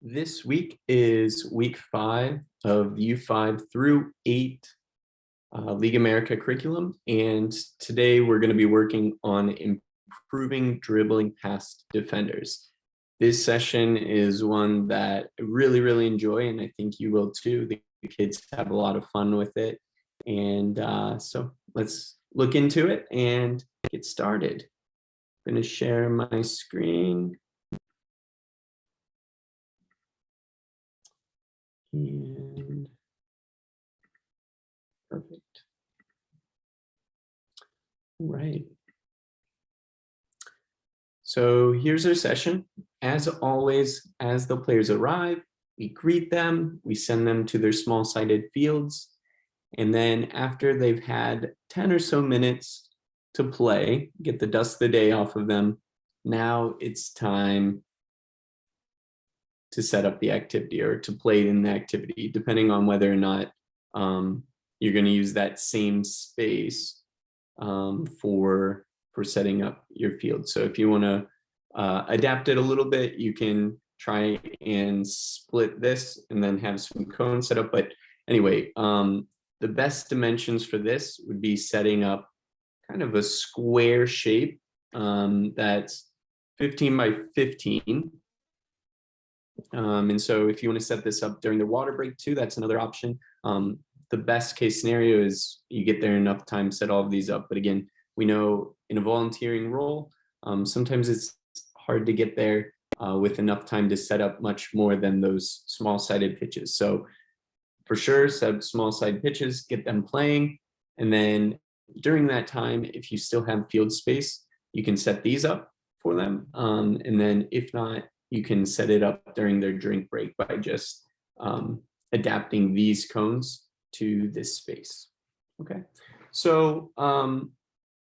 This week is week 5 of U5 through 8 League America curriculum, and today we're going to be working on improving dribbling past defenders. This session is one that I really enjoy, and I think you will too. The kids have a lot of fun with it, and so let's look into it and get started. I'm going to share my screen. And perfect. Right. So here's our session. As always, as the players arrive, we greet them, we send them to their small-sided fields, and then after they've had 10 or so minutes to play, get the dust of the day off of them, now it's time to set up the activity or to play in the activity, depending on whether or not you're going to use that same space for setting up your field. So if you want to adapt it a little bit, you can try and split this and then have some cones set up. But anyway, the best dimensions for this would be setting up kind of a square shape that's 15 by 15. And so if you want to set this up during the water break too, that's another option. The best case scenario is you get there enough time to set all of these up. But again, we know in a volunteering role, sometimes it's hard to get there with enough time to set up much more than those small-sided pitches. So for sure, set up small-sided pitches, get them playing. And then during that time, if you still have field space, you can set these up for them. And then if not, you can set it up during their drink break by just adapting these cones to this space. Okay, so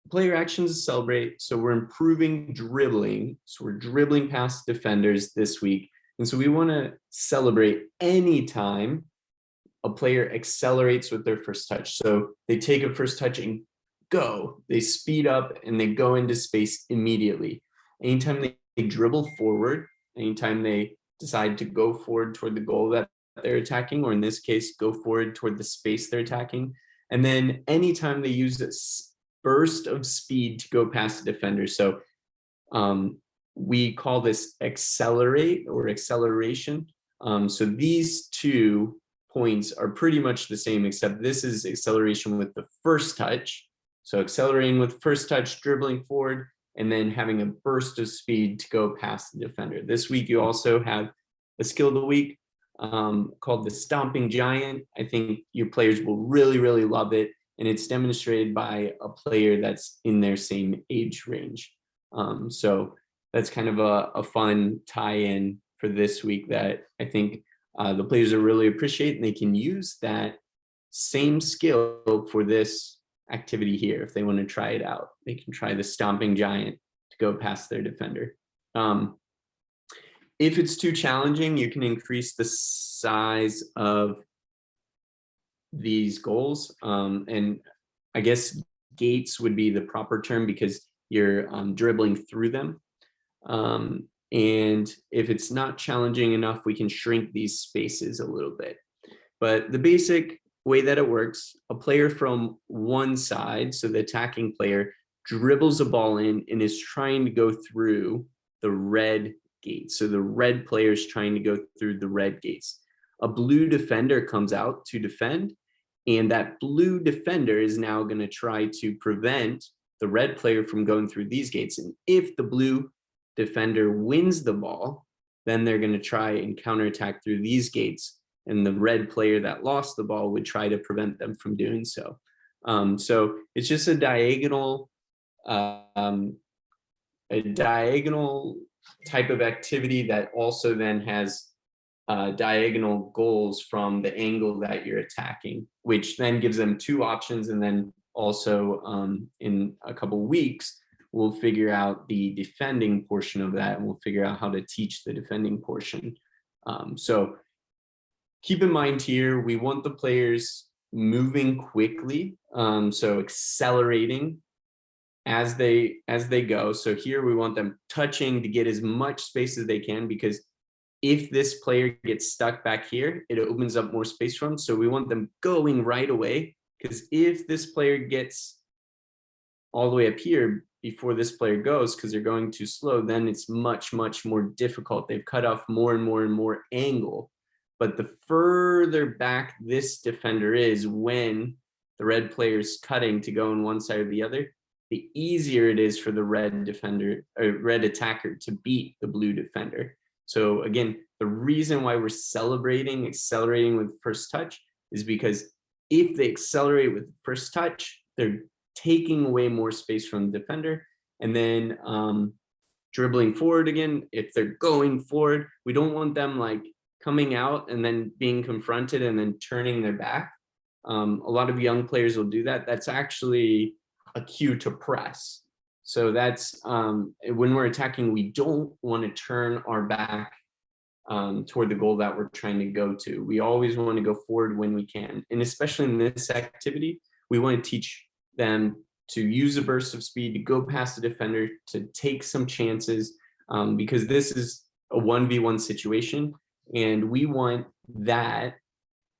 player actions to celebrate. So we're improving dribbling. So we're dribbling past defenders this week. And so we want to celebrate anytime a player accelerates with their first touch. So they take a first touch and go. They speed up and they go into space immediately. Anytime they dribble forward, anytime they decide to go forward toward the goal that they're attacking, or in this case, go forward toward the space they're attacking. And then anytime they use this burst of speed to go past the defender. So we call this accelerate or acceleration. So these 2 points are pretty much the same, except this is acceleration with the first touch. So accelerating with first touch, dribbling forward, and then having a burst of speed to go past the defender. This week, you also have a skill of the week called the Stomping Giant. I think your players will really love it. And it's demonstrated by a player that's in their same age range. So that's kind of a fun tie-in for this week that I think the players will really appreciate, and they can use that same skill for this activity here. If they want to try it out, they can try the Stomping Giant to go past their defender. If it's too challenging, you can increase the size of these goals, and I guess gates would be the proper term because you're dribbling through them. And if it's not challenging enough, we can shrink these spaces a little bit. But the basic way that it works, a player from one side, so the attacking player, dribbles a ball in and is trying to go through the red gates. So the red player is trying to go through the red gates. A blue defender comes out to defend, and that blue defender is now going to try to prevent the red player from going through these gates. And if the blue defender wins the ball, then they're going to try and counterattack through these gates, and the red player that lost the ball would try to prevent them from doing so. So it's just a diagonal type of activity that also then has diagonal goals from the angle that you're attacking, which then gives them 2 options. And then also in a couple weeks, we'll figure out the defending portion of that, and we'll figure out how to teach the defending portion. So keep in mind here, we want the players moving quickly, so accelerating as they go. So here we want them touching to get as much space as they can, because if this player gets stuck back here, it opens up more space for them. So we want them going right away, because if this player gets all the way up here before this player goes, because they're going too slow, then it's much, much more difficult. They've cut off more and more and more angle. But the further back this defender is when the red player is cutting to go on one side or the other, the easier it is for the red defender or red attacker to beat the blue defender. So again, the reason why we're accelerating with first touch is because if they accelerate with first touch, they're taking away more space from the defender. And then dribbling forward again, if they're going forward, we don't want them like coming out and then being confronted and then turning their back. A lot of young players will do that. That's actually a cue to press. So that's when we're attacking, we don't want to turn our back toward the goal that we're trying to go to. We always want to go forward when we can. And especially in this activity, we want to teach them to use a burst of speed, to go past the defender, to take some chances, because this is a 1v1 situation. And we want that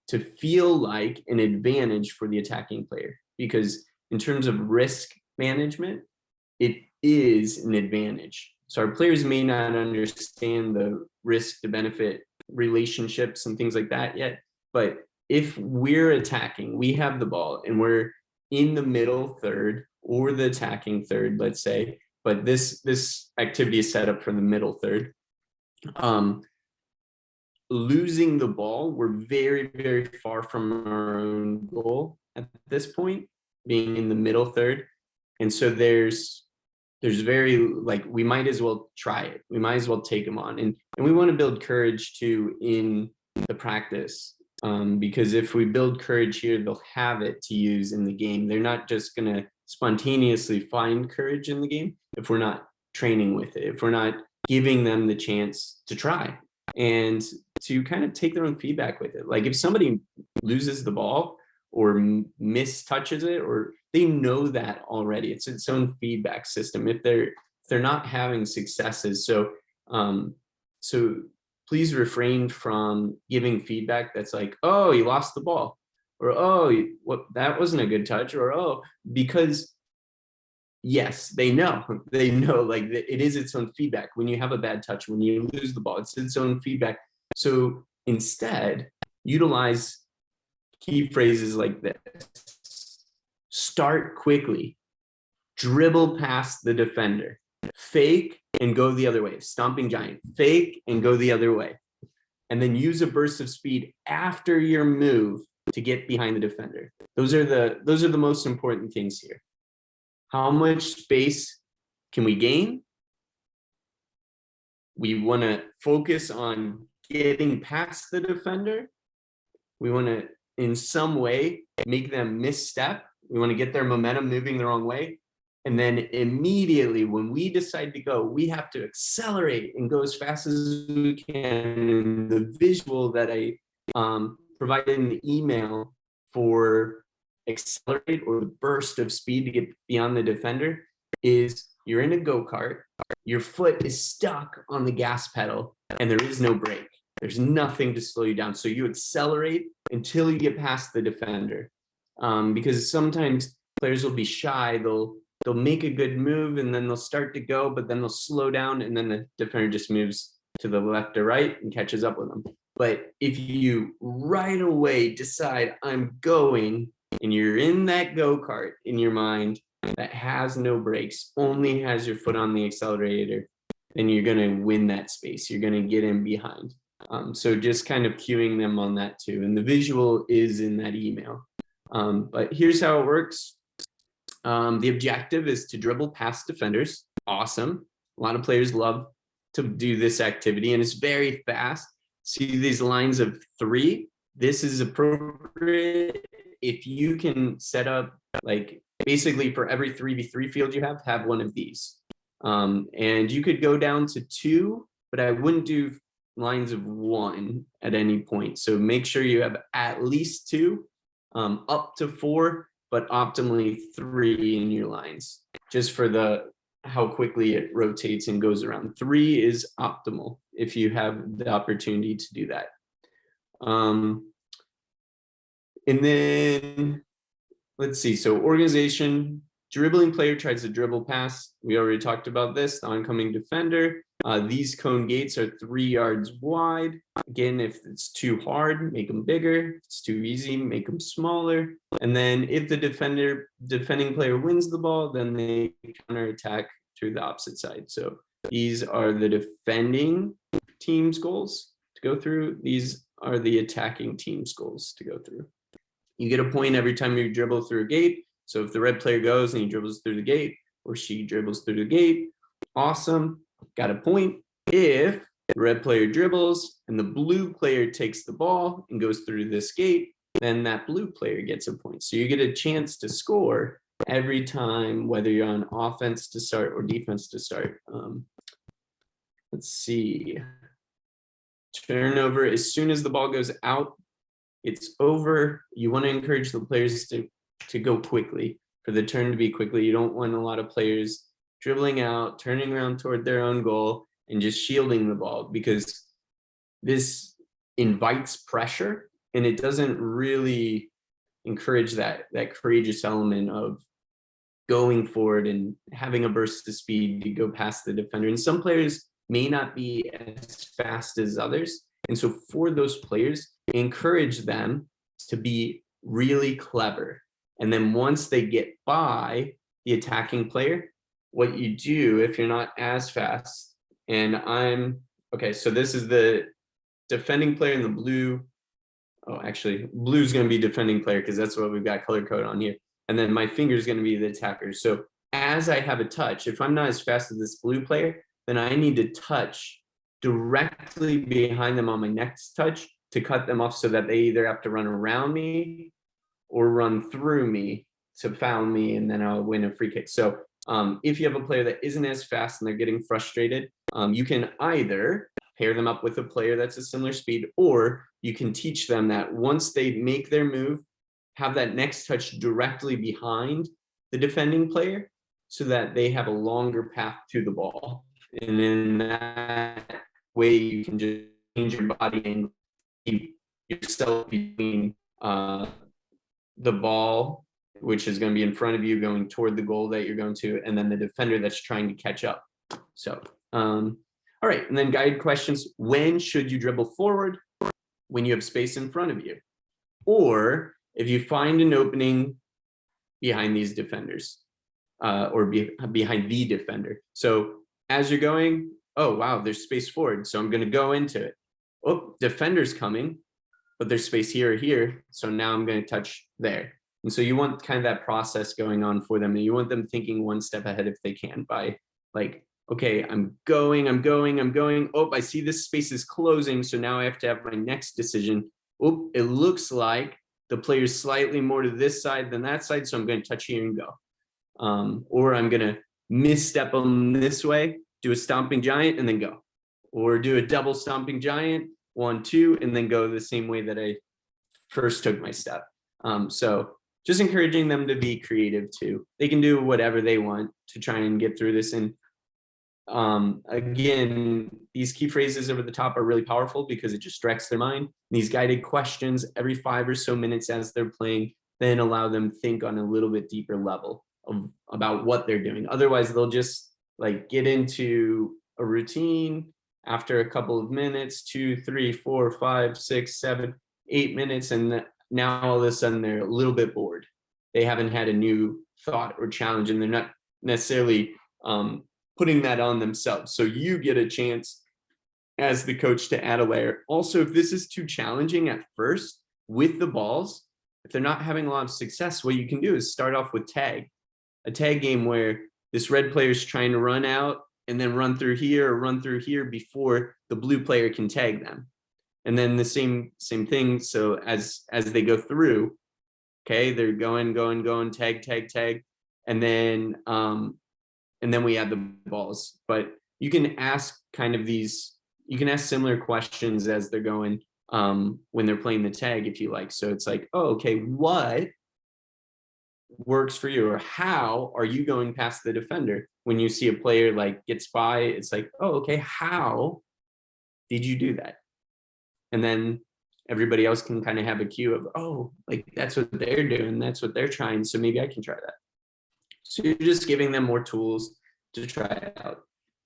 to feel like an advantage for the attacking player, because in terms of risk management, it is an advantage. So our players may not understand the risk to benefit relationships and things like that yet, but if we're attacking, we have the ball and we're in the middle third or the attacking third, let's say, but this activity is set up for the middle third. Losing the ball, we're very, very far from our own goal at this point, being in the middle third. And so there's very, like, we might as well try it. We might as well take them on. And we want to build courage too in the practice, because if we build courage here, they'll have it to use in the game. They're not just going to spontaneously find courage in the game if we're not training with it, if we're not giving them the chance to try and to kind of take their own feedback with it. Like if somebody loses the ball or mistouches it, or they know that already, it's its own feedback system if they're not having successes. So so please refrain from giving feedback that's like, oh, you lost the ball, or oh, that wasn't a good touch, or oh, because yes, they know like it is its own feedback. When you have a bad touch, when you lose the ball, it's its own feedback. So instead, utilize key phrases like this: start quickly, dribble past the defender, fake and go the other way, stomping giant, fake and go the other way, and then use a burst of speed after your move to get behind the defender. Those are the most important things here. How much space can we gain? We want to focus on getting past the defender. We want to, in some way, make them misstep. We want to get their momentum moving the wrong way. And then immediately when we decide to go, we have to accelerate and go as fast as we can. And the visual that I provided in the email for accelerate, or the burst of speed to get beyond the defender, is you're in a go-kart, your foot is stuck on the gas pedal, and there is no brake. There's nothing to slow you down. So you accelerate until you get past the defender, because sometimes players will be shy. They'll make a good move and then they'll start to go, but then they'll slow down and then the defender just moves to the left or right and catches up with them. But if you right away decide I'm going, and you're in that go-kart in your mind that has no brakes, only has your foot on the accelerator, then you're going to win that space. You're going to get in behind. So just kind of cueing them on that too. And the visual is in that email. But here's how it works. The objective is to dribble past defenders. Awesome. A lot of players love to do this activity, and it's very fast. See these lines of 3? This is appropriate if you can set up, like, basically for every 3v3 field you have one of these. And you could go down to 2, but I wouldn't do lines of 1 at any point. So make sure you have at least 2, up to 4, but optimally 3 in your lines, just for the how quickly it rotates and goes around. 3 is optimal if you have the opportunity to do that. And then let's see. So organization, dribbling player tries to dribble pass. We already talked about this. The oncoming defender. These cone gates are 3 yards wide. Again, if it's too hard, make them bigger. If it's too easy, make them smaller. And then if the defending player wins the ball, then they counterattack through the opposite side. So these are the defending team's goals to go through. These are the attacking team's goals to go through. You get a point every time you dribble through a gate. So if the red player goes and he dribbles through the gate, or she dribbles through the gate, awesome, got a point. If the red player dribbles and the blue player takes the ball and goes through this gate, then that blue player gets a point. So you get a chance to score every time, whether you're on offense to start or defense to start. Let's see. Turnover, as soon as the ball goes out, it's over. You want to encourage the players to go quickly, for the turn to be quickly. You don't want a lot of players dribbling out, turning around toward their own goal, and just shielding the ball, because this invites pressure and it doesn't really encourage that courageous element of going forward and having a burst of speed to go past the defender. And some players may not be as fast as others. And so for those players, encourage them to be really clever. And then once they get by the attacking player, what you do if you're not as fast, and okay, so this is the defending player in the blue. Oh, actually, blue is going to be defending player because that's what we've got color code on here. And then my finger is going to be the attacker. So as I have a touch, if I'm not as fast as this blue player, then I need to touch directly behind them on my next touch to cut them off, so that they either have to run around me or run through me to foul me, and then I'll win a free kick. So if you have a player that isn't as fast and they're getting frustrated, you can either pair them up with a player that's a similar speed, or you can teach them that once they make their move, have that next touch directly behind the defending player so that they have a longer path to the ball. And in that way, you can just change your body and keep yourself between the ball, which is going to be in front of you going toward the goal that you're going to, and then the defender that's trying to catch up. So, all right. And then guided questions. When should you dribble forward? When you have space in front of you, or if you find an opening behind these defenders, or behind the defender. So as you're going, oh, wow, there's space forward. So I'm going to go into it. Oh, defender's coming, but there's space here or here. So now I'm going to touch there. And so you want kind of that process going on for them. And you want them thinking one step ahead if they can, by like, okay, I'm going. Oh, I see this space is closing. So now I have to have my next decision. Oh, it looks like the player's slightly more to this side than that side. So I'm going to touch here and go. Or I'm going to misstep them this way, do a stomping giant and then go. Or do a double stomping giant, 1, 2, and then go the same way that I first took my step. So just encouraging them to be creative too. They can do whatever they want to try and get through this. And again, these key phrases over the top are really powerful because it just directs their mind. These guided questions every 5 or so minutes as they're playing, then allow them to think on a little bit deeper level about what they're doing. Otherwise, they'll just like get into a routine after a couple of minutes, 2, 3, 4, 5, 6, 7, 8 minutes, and now all of a sudden they're a little bit bored. They haven't had a new thought or challenge, and they're not necessarily putting that on themselves. So you get a chance as the coach to add a layer. Also, if this is too challenging at first with the balls, if they're not having a lot of success, what you can do is start off with tag, a tag game where this red player is trying to run out and then run through here or run through here before the blue player can tag them. And then the same thing. So as they go through, okay, they're going, tag. And then we add the balls. But you can ask you can ask similar questions as they're going when they're playing the tag if you like. So it's like, oh, okay, what works for you, or how are you going past the defender? When you see a player like gets by, it's like, oh, okay, how did you do that? And then everybody else can kind of have a cue of, oh, like that's what they're doing, that's what they're trying, so maybe I can try that. So you're just giving them more tools to try it out.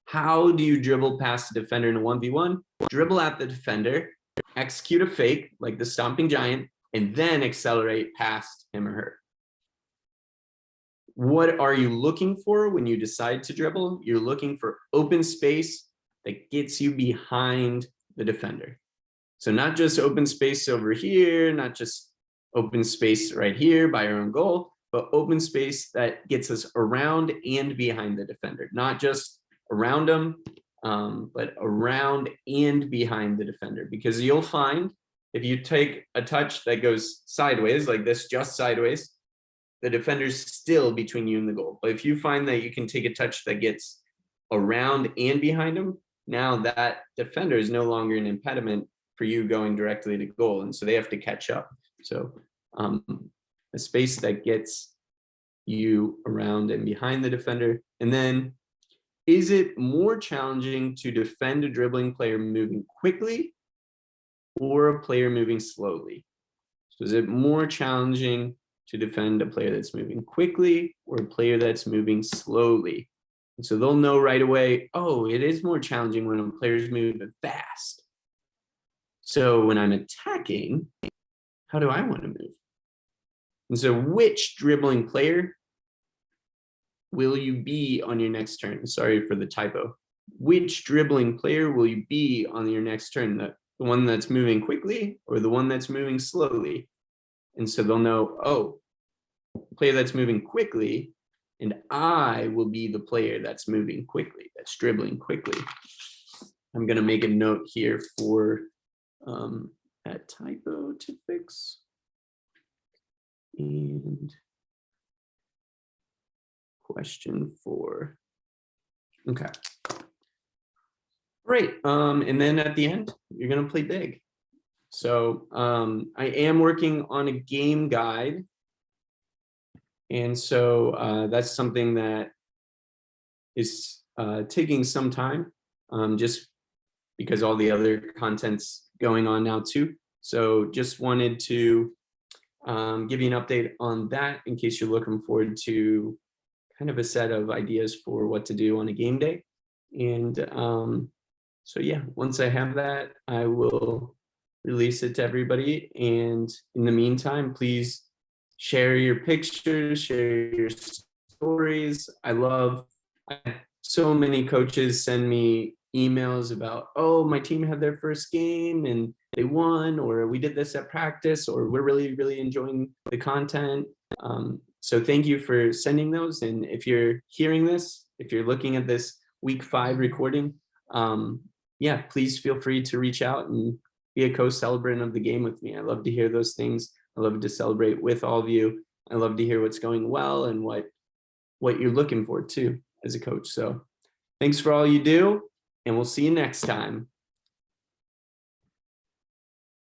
How do you dribble past the defender in a 1v1? Dribble at the defender, execute a fake like the stomping giant, and then accelerate past him or her. What are you looking for when you decide to dribble? You're looking for open space that gets you behind the defender. So not just open space over here, not just open space right here by our own goal, but open space that gets us around and behind the defender, not just around them, but around and behind the defender. Because you'll find if you take a touch that goes sideways, like this, just sideways, the defender's still between you and the goal. But if you find that you can take a touch that gets around and behind him, now that defender is no longer an impediment for you going directly to goal. And so they have to catch up. So a space that gets you around and behind the defender. And then, is it more challenging to defend a dribbling player moving quickly or a player moving slowly? So is it more challenging to defend a player that's moving quickly or a player that's moving slowly? And so they'll know right away, oh, it is more challenging when a player's moving fast. So when I'm attacking, how do I want to move? And so which dribbling player will you be on your next turn? Sorry for the typo. Which dribbling player will you be on your next turn? The one that's moving quickly or the one that's moving slowly? And so they'll know, oh, player that's moving quickly, and I will be the player that's moving quickly, that's dribbling quickly. I'm going to make a note here for that typo to fix. And question 4. Okay. Great. And then at the end, you're going to play big. So I am working on a game guide. And so that's something that is taking some time, just because all the other content's going on now too. So just wanted to give you an update on that in case you're looking forward to kind of a set of ideas for what to do on a game day. And so yeah, once I have that, I will release it to everybody. And in the meantime, please share your pictures, share your stories. I so many coaches send me emails about, oh, my team had their first game and they won, or we did this at practice, or we're really, really enjoying the content. So thank you for sending those. And if you're hearing this, if you're looking at this week 5 recording, yeah, please feel free to reach out and be a co-celebrant of the game with me. I love to hear those things. I love to celebrate with all of you. I love to hear what's going well and what you're looking for too as a coach. So thanks for all you do, and we'll see you next time.